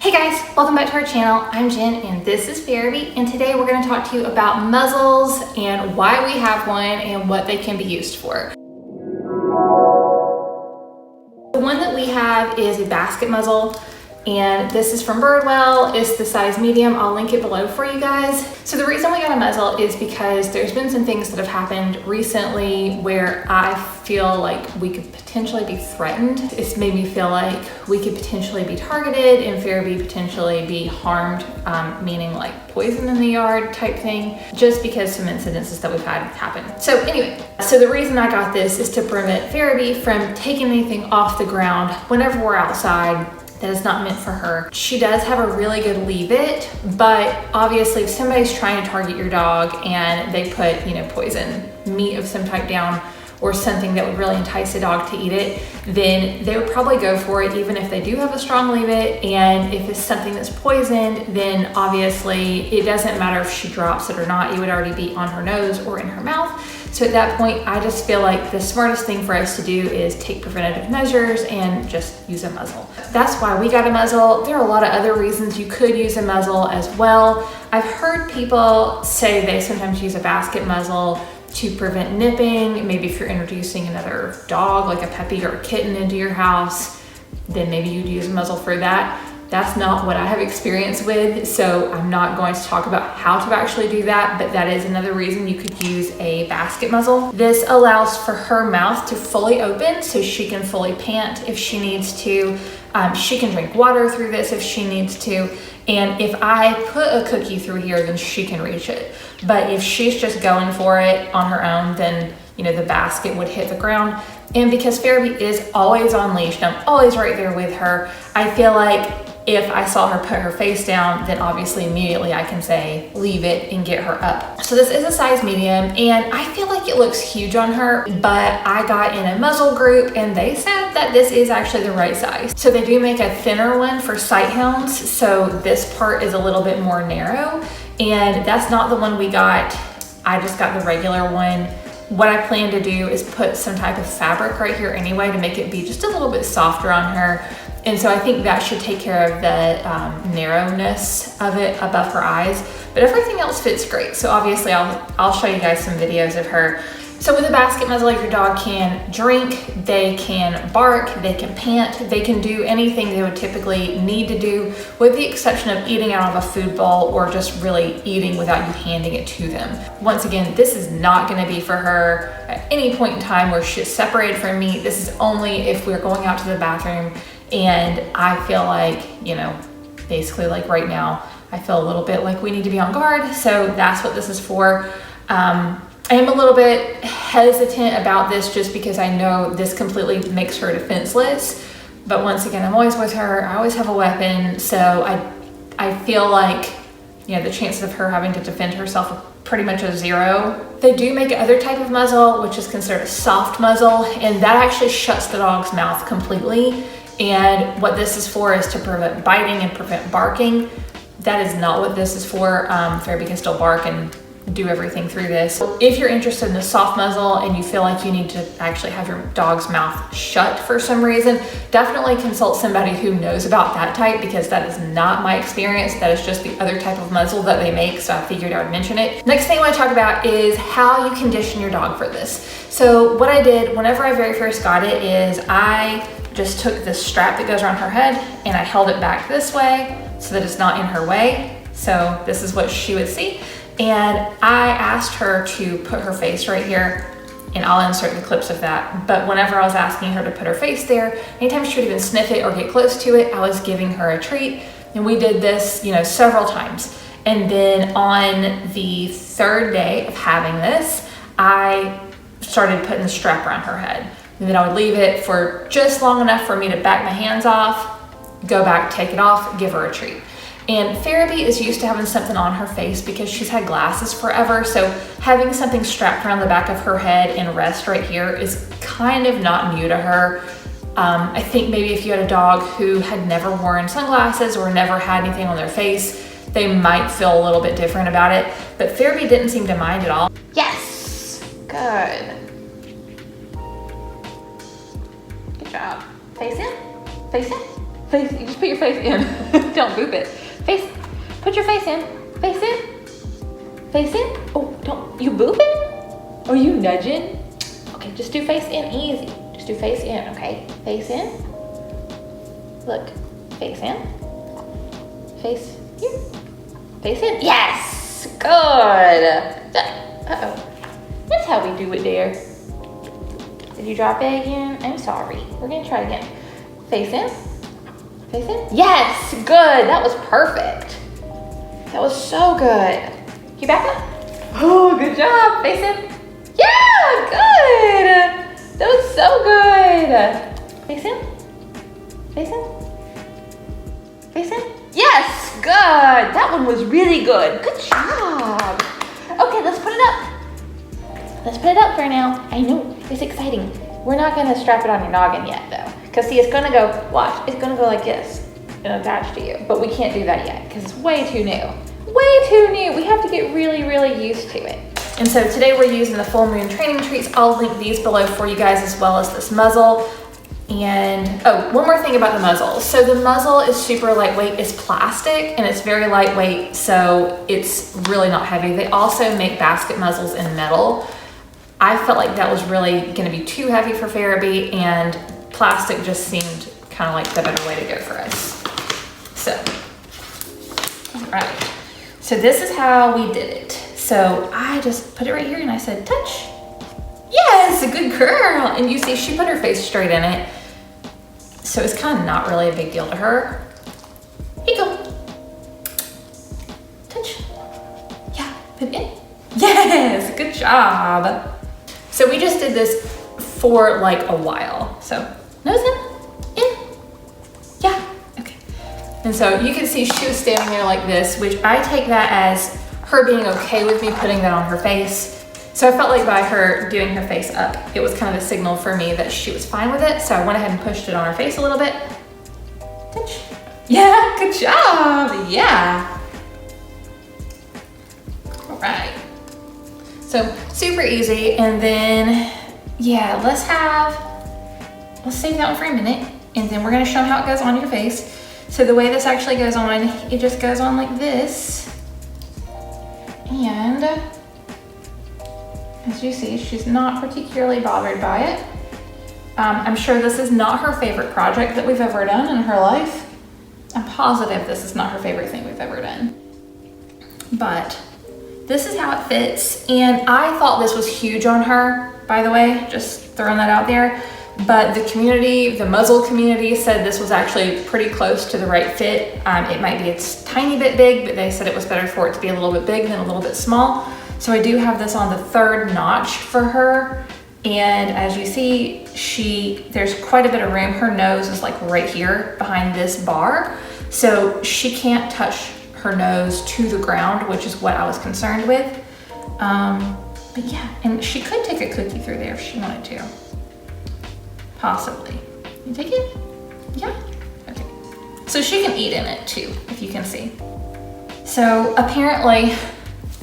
Hey guys, welcome back to our channel. I'm Jen and this is Fairby, and today we're going to talk to you about muzzles and why we have one and what they can be used for. The one that we have is a basket muzzle, and this is from Birdwell. It's the size medium. I'll link it below for you guys. So the reason we got a muzzle is because there's been some things that have happened recently where I feel like we could potentially be threatened. It's made me feel like we could potentially be targeted and Fairby potentially be harmed, meaning like poison in the yard type thing, just because some incidences that we've had happen. So anyway, so the reason I got this is to prevent Fairby from taking anything off the ground whenever we're outside that is not meant for her. She does have a really good leave it, but obviously if somebody's trying to target your dog and they put, poison, meat of some type down or something that would really entice the dog to eat it, then they would probably go for it even if they do have a strong leave it. And if it's something that's poisoned, then obviously it doesn't matter if she drops it or not, it would already be on her nose or in her mouth. So at that point, I just feel like the smartest thing for us to do is take preventative measures and just use a muzzle. That's why we got a muzzle. There are a lot of other reasons you could use a muzzle as well. I've heard people say they sometimes use a basket muzzle to prevent nipping. Maybe if you're introducing another dog, like a puppy or a kitten into your house, then maybe you'd use a muzzle for that. That's not what I have experience with, so I'm not going to talk about how to actually do that, but that is another reason you could use a basket muzzle. This allows for her mouth to fully open so she can fully pant if she needs to. She can drink water through this if she needs to. And if I put a cookie through here, then she can reach it. But if she's just going for it on her own, then the basket would hit the ground. And because Fairby is always on leash, and I'm always right there with her, I feel like if I saw her put her face down, then obviously immediately I can say, leave it and get her up. So this is a size medium, and I feel like it looks huge on her, but I got in a muzzle group and they said that this is actually the right size. So they do make a thinner one for sight hounds. So this part is a little bit more narrow, and that's not the one we got. I just got the regular one. What I plan to do is put some type of fabric right here anyway to make it be just a little bit softer on her. And so I think that should take care of the narrowness of it above her eyes, but everything else fits great. So obviously I'll show you guys some videos of her. So with a basket muzzle, your dog can drink, they can bark, they can pant, they can do anything they would typically need to do, with the exception of eating out of a food bowl or just really eating without you handing it to them. Once again, this is not gonna be for her at any point in time where she's separated from me. This is only if we're going out to the bathroom and I feel like, basically like right now, I feel a little bit like we need to be on guard. So that's what this is for. I am a little bit hesitant about this just because I know this completely makes her defenseless. But once again, I'm always with her. I always have a weapon. So I feel like, the chances of her having to defend herself are pretty much a zero. They do make another type of muzzle, which is considered a soft muzzle, and that actually shuts the dog's mouth completely. And what this is for is to prevent biting and prevent barking. That is not what this is for. Fairby can still bark and do everything through this. If you're interested in a soft muzzle and you feel like you need to actually have your dog's mouth shut for some reason, definitely consult somebody who knows about that type, because that is not my experience. That is just the other type of muzzle that they make, so I figured I would mention it. Next thing I want to talk about is how you condition your dog for this. So what I did whenever I very first got it is I just took this strap that goes around her head and I held it back this way so that it's not in her way. So this is what she would see. And I asked her to put her face right here, and I'll insert the clips of that. But whenever I was asking her to put her face there, anytime she would even sniff it or get close to it, I was giving her a treat. And we did this, several times. And then on the third day of having this, I started putting the strap around her head. And then I would leave it for just long enough for me to back my hands off, go back, take it off, give her a treat. And Fairby is used to having something on her face because she's had glasses forever. So having something strapped around the back of her head and rest right here is kind of not new to her. I think maybe if you had a dog who had never worn sunglasses or never had anything on their face, they might feel a little bit different about it. But Fairby didn't seem to mind at all. Yes, good. Good job. Face in, face in. Face, you just put your face in. Don't boop it. Face, put your face in. Face in. Face in. Oh, don't, you booping? Are you nudging? Okay, just do face in, easy. Just do face in, okay? Face in. Look, face in. Face here. Face in. Yes! Good. Uh-oh. That's how we do it there. Did you drop it again? I'm sorry. We're gonna try it again. Face in. Face in. Yes! Good. That was perfect. That was so good. You back up? Oh, good job. Face in. Yeah! Good! That was so good. Face in. Face in. Face in. Yes! Good. That one was really good. Good job. Okay, let's put it up. Let's put it up for now. I know, it's exciting. We're not gonna strap it on your noggin yet though. Cause see, it's gonna go, watch, it's gonna go like this and attach to you. But we can't do that yet because it's way too new. Way too new. We have to get really, really used to it. And so today we're using the full moon training treats. I'll link these below for you guys as well as this muzzle. And oh, one more thing about the muzzle. So the muzzle is super lightweight, it's plastic and it's very lightweight, so it's really not heavy. They also make basket muzzles in metal. I felt like that was really gonna be too heavy for Farabee and plastic just seemed kind of like the better way to go for us. So, all right. So this is how we did it. So I just put it right here and I said, touch. Yes, a good girl. And you see, she put her face straight in it. So it's kind of not really a big deal to her. Here you go. Touch. Yeah, put it in. Yes, good job. So we just did this for like a while. So nose in. Yeah, okay. And so you can see she was standing there like this, which I take that as her being okay with me putting that on her face. So I felt like by her doing her face up, it was kind of a signal for me that she was fine with it. So I went ahead and pushed it on her face a little bit. Touch. Yeah, good job. Yeah. All right. So super easy. And then, yeah, let's save that one for a minute. And then we're gonna show them how it goes on your face. So the way this actually goes on, it just goes on like this. And as you see, she's not particularly bothered by it. I'm sure this is not her favorite project that we've ever done in her life. I'm positive this is not her favorite thing we've ever done. But this is how it fits. And I thought this was huge on her, by the way, just throwing that out there. But the community, the muzzle community said this was actually pretty close to the right fit. It might be a tiny bit big, but they said it was better for it to be a little bit big than a little bit small. So I do have this on the 3rd notch for her. And as you see, there's quite a bit of room. Her nose is like right here behind this bar. So she can't touch her nose to the ground, which is what I was concerned with. But yeah, and she could take a cookie through there if she wanted to. Possibly. You take it? Yeah? Okay. So she can eat in it too, if you can see. So apparently,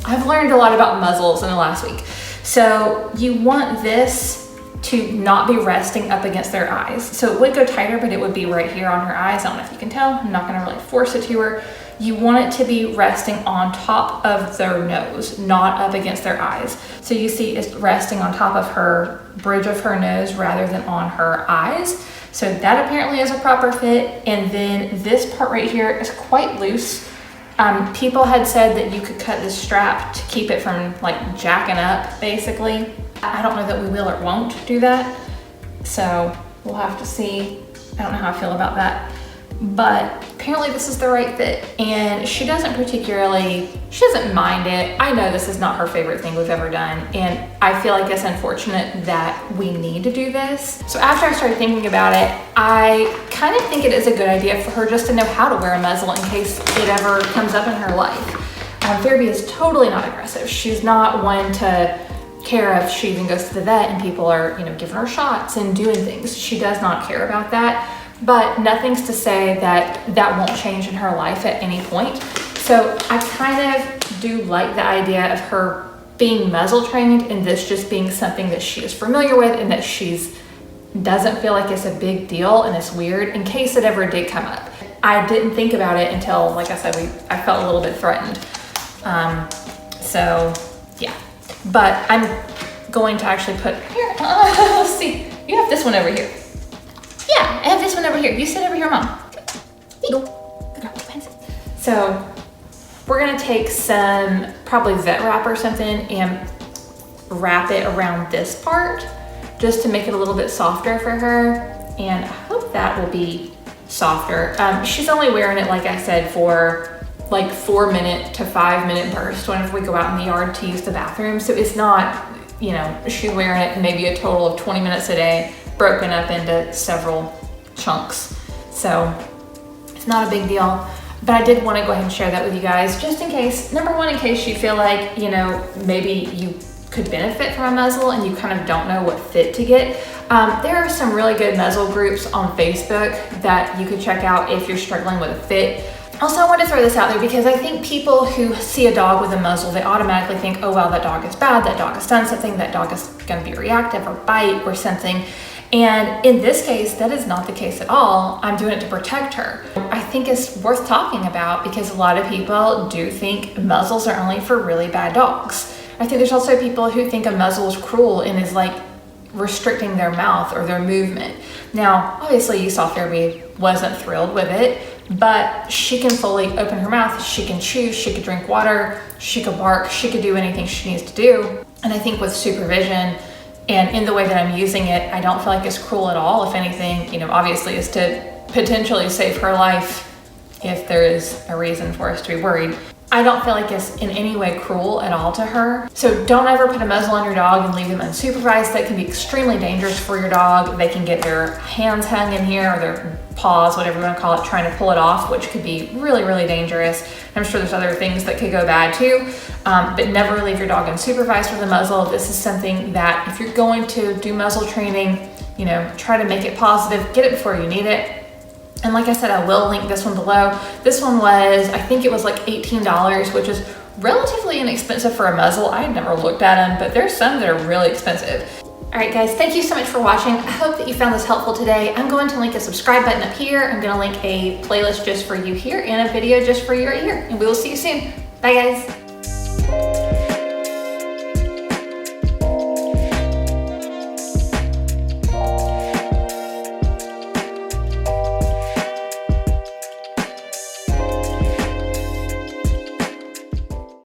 I've learned a lot about muzzles in the last week. So you want this to not be resting up against their eyes. So it would go tighter, but it would be right here on her eyes. I don't know if you can tell. I'm not gonna really force it to her. You want it to be resting on top of their nose, not up against their eyes. So you see it's resting on top of her bridge of her nose rather than on her eyes. So that apparently is a proper fit. And then this part right here is quite loose. People had said that you could cut this strap to keep it from like jacking up, basically. I don't know that we will or won't do that. So we'll have to see. I don't know how I feel about that. But apparently this is the right fit, and she doesn't mind it. I know this is not her favorite thing we've ever done, and I feel like it's unfortunate that we need to do this. So after I started thinking about it, I kind of think it is a good idea for her just to know how to wear a muzzle in case it ever comes up in her life. Farabee is totally not aggressive. She's not one to care if she even goes to the vet and people are, giving her shots and doing things. She does not care about that. But nothing's to say that that won't change in her life at any point. So I kind of do like the idea of her being muzzle trained and this just being something that she is familiar with and that she's doesn't feel like it's a big deal and it's weird in case it ever did come up. I didn't think about it until, like I said, I felt a little bit threatened. So yeah, but I'm going to actually put here, let's see, you have this one over here. Yeah, I have this one over here. You sit over here, Mom. So we're gonna take some probably vet wrap or something and wrap it around this part just to make it a little bit softer for her. And I hope that will be softer. She's only wearing it, like I said, for like 4-minute to 5-minute bursts whenever we go out in the yard to use the bathroom. So it's not, you know, she's wearing it maybe a total of 20 minutes a day, broken up into several chunks. So it's not a big deal, but I did want to go ahead and share that with you guys just in case. Number one, in case you feel like, you know, maybe you could benefit from a muzzle and you kind of don't know what fit to get. There are some really good muzzle groups on Facebook that you could check out if you're struggling with a fit. Also, I want to throw this out there because I think people who see a dog with a muzzle, they automatically think, oh, well, that dog is bad, that dog has done something, that dog is going to be reactive or bite or something. And in this case, that is not the case at all. I'm doing it to protect her. I think it's worth talking about because a lot of people do think muzzles are only for really bad dogs. I think there's also people who think a muzzle is cruel and is like restricting their mouth or their movement. Now, obviously you saw Fairby wasn't thrilled with it, but she can fully open her mouth, she can chew, she could drink water, she could bark, she could do anything she needs to do. And I think with supervision and in the way that I'm using it, I don't feel like it's cruel at all. If anything, you know, obviously is to potentially save her life if there is a reason for us to be worried. I don't feel like it's in any way cruel at all to her. So don't ever put a muzzle on your dog and leave them unsupervised. That can be extremely dangerous for your dog. They can get their hands hung in here or their paws, whatever you want to call it, trying to pull it off, which could be really, really dangerous. I'm sure there's other things that could go bad too, but never leave your dog unsupervised with a muzzle. This is something that if you're going to do muzzle training, you know, try to make it positive, get it before you need it. And like I said, I will link this one below. This one was, I think it was like $18, which is relatively inexpensive for a muzzle. I had never looked at them, but there's some that are really expensive. All right, guys, thank you so much for watching. I hope that you found this helpful today. I'm going to link a subscribe button up here. I'm gonna link a playlist just for you here and a video just for you right here. And we will see you soon. Bye, guys.